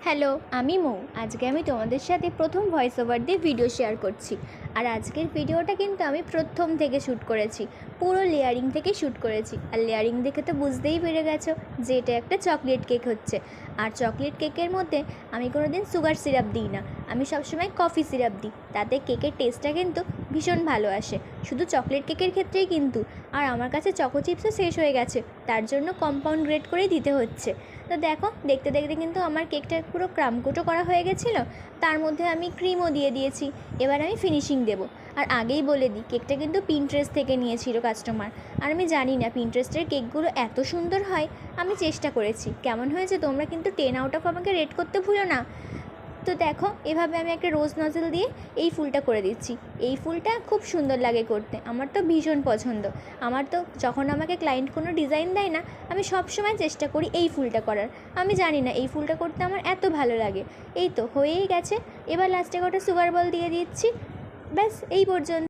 Hello, আমি মৌ। আজকে আমি তোমাদের সাথে প্রথম ভয়েস ওভার দিয়ে ভিডিও শেয়ার করছি। আর আজকের ভিডিওটা কিন্তু আমি প্রথম থেকে শ্যুট করেছি, পুরো লেয়ারিং থেকে শ্যুট করেছি। আর লেয়ারিং দেখে তো বুঝতেই পেরে গেছো যে এটা একটা চকলেট কেক হচ্ছে। আর চকলেট কেকের মধ্যে আমি কোনো দিন সুগার সিরাপ দিই না, আমি সবসময় কফি সিরাপ দিই, তাতে কেকের টেস্টটা কিন্তু ভীষণ ভালো আসে। শুধু চকলেট কেকের ক্ষেত্রেই কিন্তু। আর আমার কাছে চকো চিপসও শেষ হয়ে গেছে, তার জন্য কম্পাউন্ড গ্রেড করেই দিতে হচ্ছে। তো দেখো, দেখতে দেখতে কিন্তু আমার কেকটা পুরো ক্রামকুটো করা হয়ে গেছিলো। তার মধ্যে আমি ক্রিমও দিয়ে দিয়েছি। এবার আমি ফিনিশিং দেবো। আর আগেই বলে দিই, কেকটা কিন্তু পিন্টারেস্ট থেকে নিয়েছিল কাস্টমার। আর আমি জানি না পিন্টারেস্টের কেকগুলো এত সুন্দর হয়। আমি চেষ্টা করেছি। কেমন হয়েছে তোমরা কিন্তু 10 আউট অফ আমাকে রেট করতে ভুলো না। তো দেখো, এভাবে আমি একটা রোজ নজল দিয়ে এই ফুলটা করে দিচ্ছি। এই ফুলটা খুব সুন্দর লাগে করতে, আমার তো ভীষণ পছন্দ। আমার তো যখন আমাকে ক্লায়েন্ট কোনো ডিজাইন দেয় না, আমি সব সময় চেষ্টা করি এই ফুলটা করার। আমি জানি না এই ফুলটা করতে আমার এত ভালো লাগে। এই তো হয়েই গেছে। এবার লাস্টে কটা সুগার বল দিয়ে দিচ্ছি। ব্যাস এই পর্যন্ত।